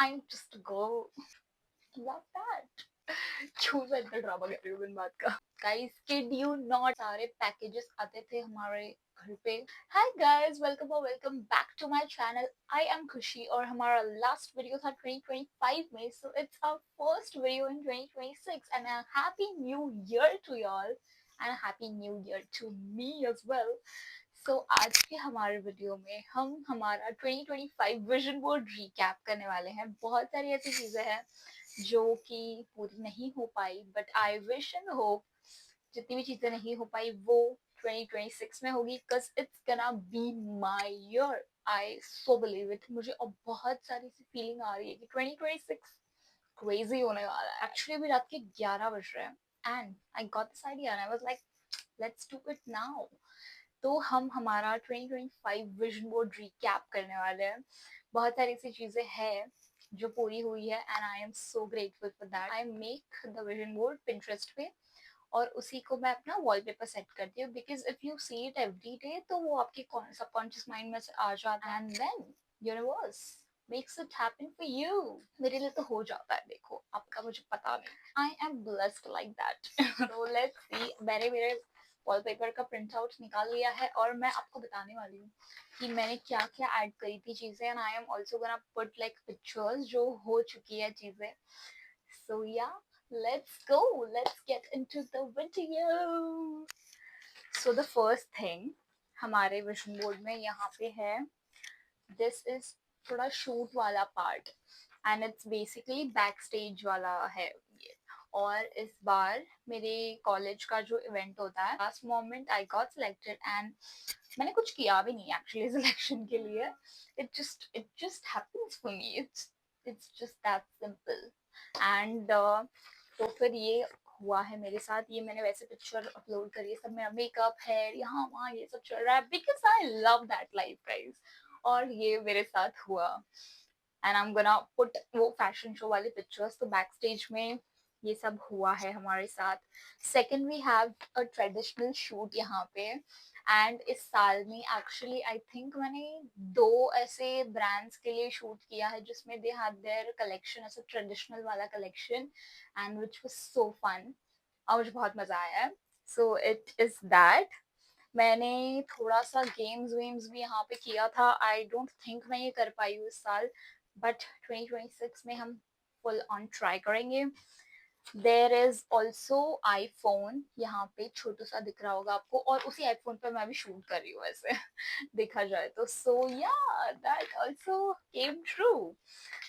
I'm just a girl. Love that. क्यों मैं इतना ड्रामा कर रही हूँ बिन बात का? Guys, kid you not, सारे पैकेजेस आते थे हमारे घर पे. Hi guys, welcome or welcome back to my channel. I am Khushi और हमारा last video था 2025 में, so it's our first video in 2026 and a happy new year to y'all and a happy new year to me as well. So आज के हमारे video में हम हमारा 2025 विजन बोर्ड रिकैप करने वाले हैं. बहुत सारी ऐसी चीजें हैं जो कि पूरी नहीं हो पाई, but I wish and hope जितनी भी चीजें नहीं हो पाई वो 2026 में होगी, because it's gonna be my year. I so believe it. मुझे अब बहुत सारी सी फीलिंग आ रही है कि 2026 क्रेजी होने वाला है. एक्चुअली अभी रात के 11 बज रहे हैं and I got this idea and I was like let's do it now. तो हम हमारा 2025 विजन बोर्ड रिकैप करने वाले हैं. बहुत सारी ऐसी चीजें हैं जो पूरी हुई है and I am so grateful for that. I make the vision board Pinterest पे और उसी को मैं अपना वॉलपेपर सेट करती हूँ, because if you see it every day तो वो आपके सबकॉन्शियस माइंड में से आ जाता है and then universe makes it happen for you. मेरे लिए तो हो जाता है, देखो आपका मुझे पता नहीं. I am blessed like that. So let's see. मैंने मेरे वॉलपेपर का प्रिंट आउट निकाल लिया है और मैं आपको बताने वाली हूँ कि मैंने क्या क्या ऐड करी थी चीजें. And I am also gonna put like pictures जो हो चुकी है चीजें. So yeah, let's go. Let's get into the video. So the first thing हमारे विजन बोर्ड में यहाँ पे है, this is थोड़ा शूट वाला part and it's basically back stage वाला है ये. और इस बार मेरे कॉलेज का जो इवेंट होता है, last moment I got selected and मैंने कुछ किया भी नहीं एक्चुअली सिलेक्शन के लिए. It just happens for me. It's just that simple. And तो फिर ये हुआ है मेरे साथ. ये मैंने वैसे पिक्चर अपलोड करी है, सब मेरा मेकअप है यहाँ वहाँ ये सब चल रहा है, because I love that life guys. और ये मेरे साथ हुआ and I am gonna put वो फैशन शो वाले पिक्चर्स. तो बैक स्टेज में ये सब हुआ है हमारे साथ. Second we have a traditional shoot यहाँ पे. एंड इस साल में एक्चुअली आई थिंक मैंने 2 ऐसे ब्रांड्स के लिए शूट किया है जिसमें दे हैड देयर कलेक्शन ऐसा ट्रेडिशनल वाला collection and which was so fun और मुझे बहुत मजा आया. So it is that. मैंने थोड़ा सा गेम्स वेम्स भी यहाँ पे किया था. आई डोंट थिंक मैं ये कर पाई हूँ इस साल, बट 2026 में हम फुल ऑन ट्राई करेंगे. देयर इज ऑल्सो आईफोन यहाँ पे छोटा सा दिख रहा होगा आपको, और उसी आईफोन पे मैं भी शूट कर रही हूँ ऐसे देखा जाए तो. सो या that also came true.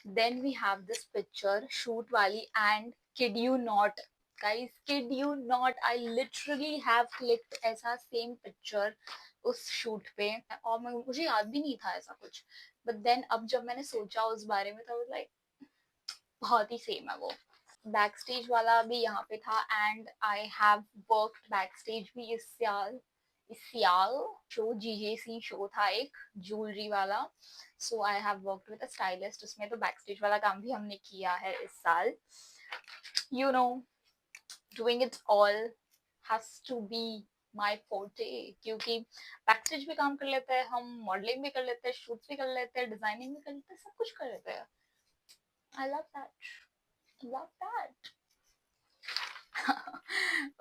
Then we have this picture shoot वाली and kid you not guys, kid you not, I literally have clicked ऐसा सेम पिक्चर उस शूट पे और मुझे याद भी नहीं था ऐसा कुछ. बट देन अब जब मैंने सोचा उस बारे में तो लाइक बहुत ही सेम है वो. बैक स्टेज वाला भी यहाँ पे था and I have worked back stage भी इस साल शो जीजेसी शो था एक ज्वेलरी वाला. So I have worked with a stylist उसमें. तो बैक स्टेज वाला काम भी हमने किया है इस साल. You know, doing it all has to be my forte, क्योंकि बैकस्टेज भी काम कर लेते हैं हम, मॉडलिंग भी कर लेते हैं, शूट्स भी कर लेते हैं, डिजाइनिंग भी कर लेते हैं, सब कुछ कर लेते हैं. आई लव दैट. Love that.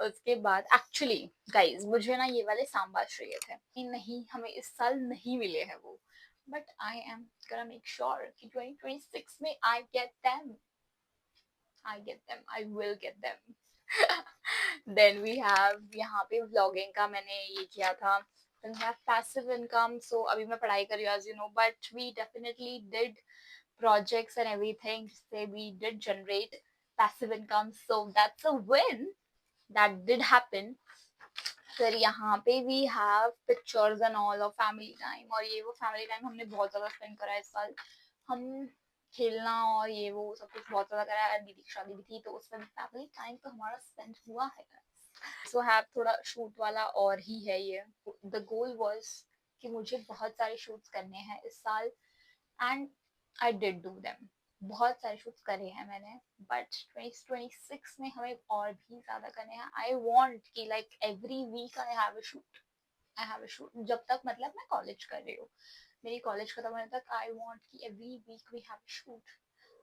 उसके बाद एक्चुअली गाइज मुझे ना ये वाले सांबा चाहिए थे. नहीं, हमें इस साल नहीं मिले हैं वो, but I am gonna make sure कि 2026 में I get them. I will get them. Then we have यहाँ पे व्लॉगिंग का मैंने ये किया था. then we have passive income. so अभी मैं पढ़ाई कर रही हूँ as you know, but we definitely did projects and everything, so we did generate passive income, so that's a win. that did happen. फिर यहाँ पे we have pictures and all of family time, और ये वो family time हमने बहुत ज्यादा spend करा है इस साल. हम खेलना और ये वो सब कुछ बहुत ज्यादा करा है. दीदी की शादी भी थी तो उसमें फैमिली टाइम तो हमारा स्पेंड हुआ है. सो हैव थोड़ा शूट वाला और ही है ये. द गोल वाज कि मुझे बहुत सारे शूट्स करने हैं इस साल and I did do them. बहुत सारे शूट्स करे हैं मैंने, बट 2026 में हमें और भी ज्यादा करने हैं. आई वांट कि like every week I have a shoot. जब तक मतलब मैं कॉलेज कर रही हूँ, मेरी कॉलेज खत्म होने तक आई वांट कि every week we have a shoot.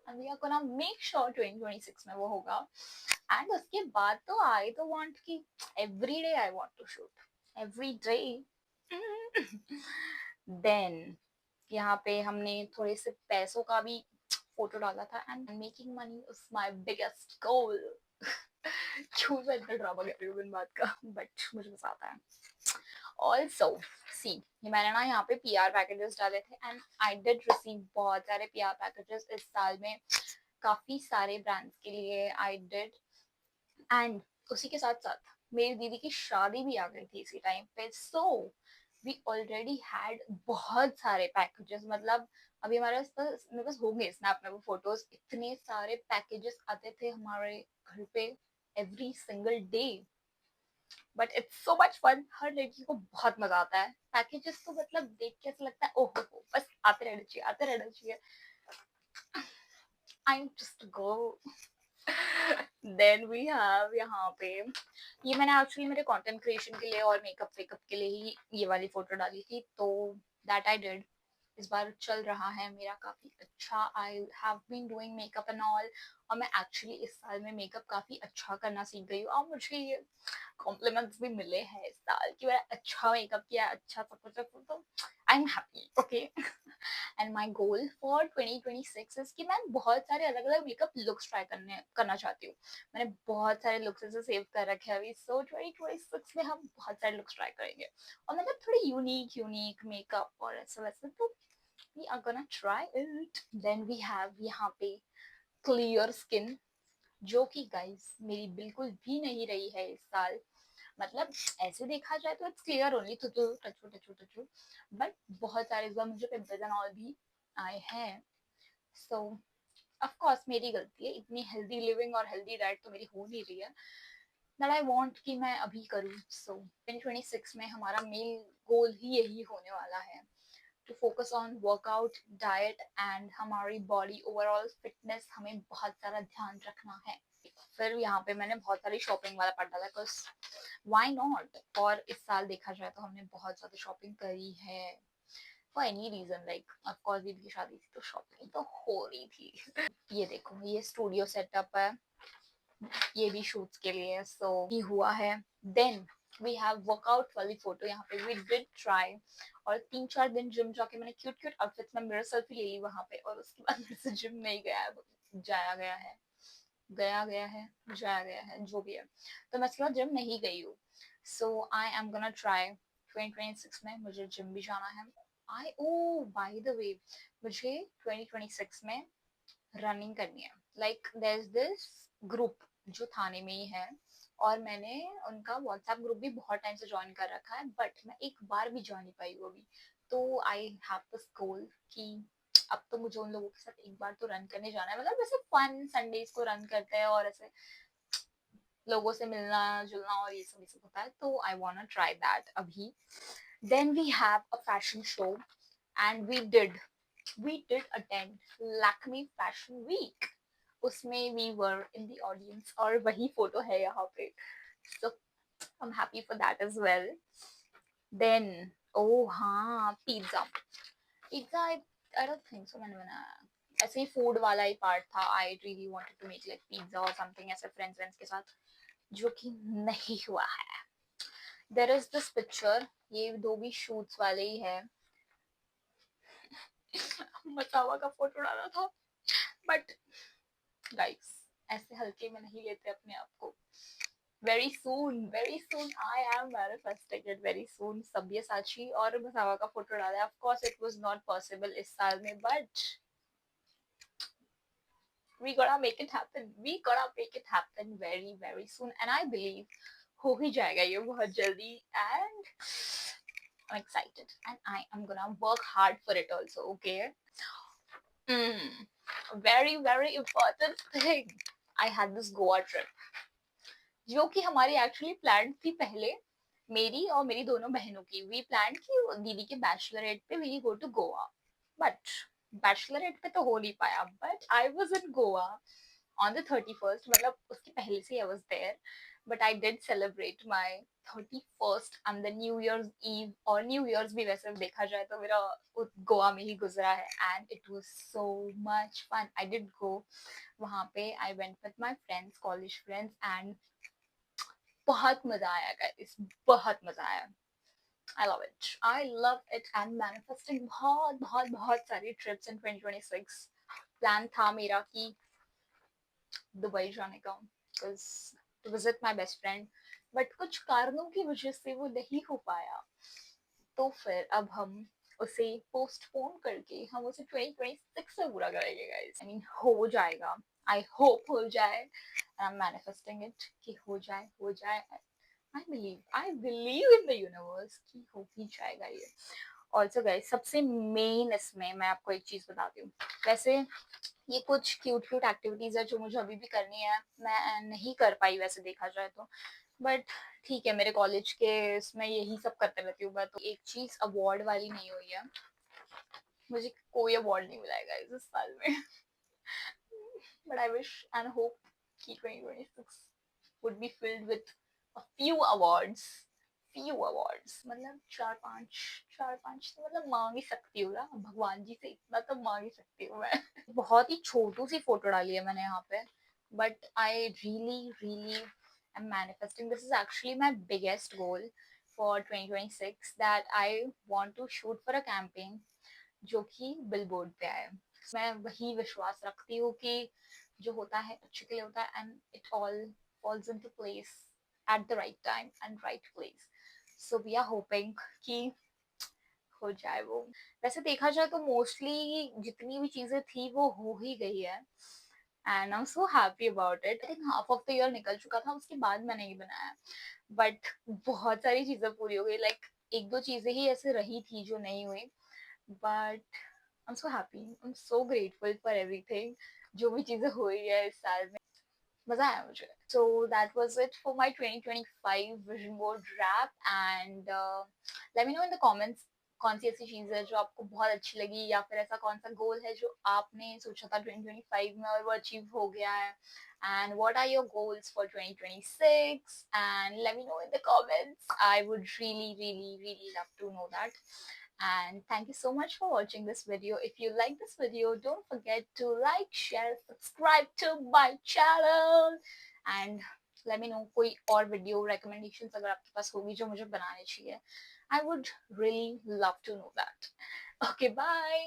and we are gonna make sure 2026 में वो होगा. And उसके बाद तो I तो want कि every day I want to shoot, every day. Then यहाँ पे हमने थोड़े से पैसों का भी फोटो डाला था, and making money is my biggest goal. क्यों मैं इतना ड्रामा कर रही हूँ इन बात का, बट मुझे मजा आता है. ऑल्सो सी, मैंने ना यहाँ पे पीआर पैकेजेस डाले थे, एंड आई डिड रिसीव बहुत सारे पीआर पैकेजेस इस साल में, काफी सारे ब्रांड्स के लिए आई डिड. एंड उसी के साथ साथ मेरी दीदी की शादी भी आ गई थी इसी टाइम पे, सो वी ऑलरेडी हैड बहुत सारे पैकेजेस. मतलब अभी हमारे पास मेरे पास होंगे स्नैप में वो फोटोज, इतने सारे पैकेजेस आते थे हमारे घर पे every single day. But it's so much fun, हर लड़की को बहुत मजा आता है पैकेजेस को. मतलब देख के ऐसा लगता है ओहो बस आते रहना चाहिए, आते रहना चाहिए. I am just go. Then we have यहाँ पे, ये मैंने एक्चुअली मेरे कंटेंट क्रिएशन के लिए और मेकअप वेकअप के लिए ही ये वाली फोटो डाली थी, तो दैट आई डिड. इस बार चल रहा है मेरा काफी अच्छा. I have been doing makeup and all, और मैं एक्चुअली इस साल में मेकअप काफी अच्छा करना सीख गई हूँ, और मुझे ये कॉम्प्लीमेंट्स भी मिले हैं इस साल कि मैंने अच्छा मेकअप किया, अच्छा सब कुछ, तो आई am happy. Okay. And my goal for 2026 is कि मैं बहुत सारे अलग अलग मेकअप लुक्स ट्राई करना चाहती हूँ. मैंने बहुत सारे लुक्स ऐसे सेव कर रखे हैं अभी, सो 2026 में हम बहुत सारे लुक्स ट्राई करेंगे, और मतलब थोड़ी यूनिक यूनिक मेकअप और ऐसा वैसे, तो we are gonna try it. Then we have यहाँ पे clear skin, जो कि गाइस मेरी बिल्कुल भी नहीं रही है इस साल. मतलब ऐसे देखा जाए तो इट्स क्लियर ओनली, टचू टचू टचू टचू, बट बहुत सारे इस बार मुझे पिंपल्स एंड ऑल भी आए हैं. सो ऑफ कोर्स मेरी गलती है, इतनी हेल्दी लिविंग और हेल्दी डाइट तो मेरी हो नहीं रही है दैट आई वांट कि मैं अभी करूँ. सो 2026 में हमारा मेन गोल ही यही होने वाला है, to focus on workout, diet and हमारी बॉडी ओवरऑल फिटनेस. हमें बहुत सारा ध्यान रखना है. फिर यहाँ पे मैंने बहुत सारी शॉपिंग वाला पार्ट डाला, बिकॉज व्हाई नॉट. और इस साल देखा जाए तो हमने बहुत ज्यादा शॉपिंग करी है for any reason. Like of course दीदी की शादी थी तो शॉपिंग तो हो रही थी. ये देखो ये स्टूडियो सेटअप है, ये भी शूट्स के लिए, सो ये हुआ है. देन वी हैव वर्कआउट वाली फोटो, यहाँ पे वी डिड ट्राई, और 3-4 दिन जिम जाके मैंने क्यूट क्यूट आउटफिट्स में मिरर सेल्फी ले ली वहां पे, और उसके बाद मेरे से जिम नहीं जाया गया है, जाया गया है जो भी है, तो मैं इसके बाद जिम नहीं गई हूँ. सो आई एम गोना ट्राई 2026 में मुझे जिम भी जाना है. आई ओ बाय द वे, मुझे 2026 में रनिंग करनी है. Like there is this group जो थाने में ही है, और मैंने उनका व्हाट्सएप ग्रुप भी बहुत टाइम से ज्वाइन कर रखा है, बट मैं एक बार भी ज्वाइन नहीं पाई हूँ अभी. तो आई हैव दिस गोल कि अब तो मुझे उन लोगों के साथ एक बार तो रन करने जाना है. मतलब वैसे फन संडेज को रन करते हैं और ऐसे लोगों से मिलना जुलना और ये सब होता है, तो I want to try that अभी. Then we have a fashion show, and we did attend Lakme fashion week. उसमें we were in the audience, और वही फोटो है यहाँ पे, so I am happy for that as well. Then ओ हाँ, pizza. Pizza I don't think so मैंने बनाया, ऐसे ही फूड वाला ही पार्ट था. I really wanted to make like pizza और समथिंग ऐसे फ्रेंड्स के साथ, जो कि नहीं हुआ है. देयर इज दिस पिक्चर, ये दो भी शूट्स वाले ही है. मसावा का फोटो डाला था, बट गाइस ऐसे हल्के में नहीं लेते अपने आप को. very soon I am manifesting it very soon. Sabyasachi और मसावा का फोटो डाला है. of course it was not possible इस साल में, but we gonna make it happen very soon, and I believe हो ही जाएगा ये बहुत जल्दी. And I'm excited, and I am gonna work hard for it also. Okay. Very important thing, I had this Goa trip, जो कि हमारी actually plan थी पहले, मेरी और मेरी दोनों बहनों की. वी प्लान की दीदी के बैचलरेट पे we go to Goa, but bachelorette पे तो हो नहीं पाया. But I was in Goa on the 31st, मतलब उसके पहले से I was there. But I did celebrate my 31st and the new year's eve, और न्यू ईयर्स भी वैसे देखा जाए तो मेरा गोवा में ही गुजरा है and it was so much fun. I did go वहां पे. I went with my friends, college friends, and बहुत मजा आया गाइस, बहुत मजा आया. I love it. I love it and manifesting बहुत बहुत बहुत सारी trips in 2026. प्लान था मेरा कि दुबई जाने का, because to visit my best friend, but कुछ कारणों की वजह से वो नहीं हो पाया. तो फिर अब हम उसे पोस्टपोन करके हम उसे 2026 में पूरा करेंगे गाइस. आई मीन हो जाएगा. आई होप हो जाए. आई एम मैनिफेस्टिंग इट कि हो जाए, हो जाए. I believe in the universe कि हो ही जाएगा ये. ऑल्सो गाइस, सबसे मेन इसमें मैं आपको एक चीज बताती हूँ. वैसे ये कुछ क्यूट क्यूट एक्टिविटीज है जो मुझे अभी भी करनी है, मैं नहीं कर पाई वैसे देखा जाए तो, बट ठीक है, मेरे कॉलेज के इसमें यही सब करते रहती हूँ मैं. तो एक चीज अवार्ड वाली नहीं हुई है, मुझे कोई अवार्ड नहीं मिला है इस साल में. But I wish and hope कि 2026 would be filled with a few awards. few awards मतलब चार पांच तो मतलब मांग ही सकती हूँ ना भगवान जी से, इतना तो मांग ही सकती हूँ मैं. बहुत ही छोटू सी फोटो डाली है मैंने यहाँ पे, but I really am manifesting. This is actually my biggest goal for 2026, that I want to shoot for a campaign जो कि बिलबोर्ड पे आए. मैं वही विश्वास रखती हूँ कि जो होता है अच्छे के लिए होता है, and it all falls into place at the right time and right place. So we are hoping कि हो जाए वो. वैसे देखा जाए तो मोस्टली जितनी भी चीजें थी वो हो ही गई है, and I am so happy about it. I think half of the year निकल चुका था, उसके बाद मैंने ये बनाया, बट बहुत सारी चीजें पूरी हो गई. लाइक एक दो चीजें ही ऐसे रही थी जो नहीं हुई, but I'm so happy. I'm so grateful for everything. जो भी चीजें हुई है इस साल में, मजा आया मुझे. So that was it for my 2025 vision board wrap, and let me know in the comments कौन सी ऐसी चीज है जो आपको बहुत अच्छी लगी, या फिर ऐसा कौन सा गोल है जो आपने सोचा था 2025 में और वो अचीव हो गया है. And what are your goals for 2026? And let me know in the comments. I would really love to know that. And thank you so much for watching this video. If you like this video, don't forget to like, share, subscribe to my channel. And let me know कोई और video recommendations अगर आपके पास होगी जो मुझे बनाने चाहिए. I would really love to know that. Okay, bye.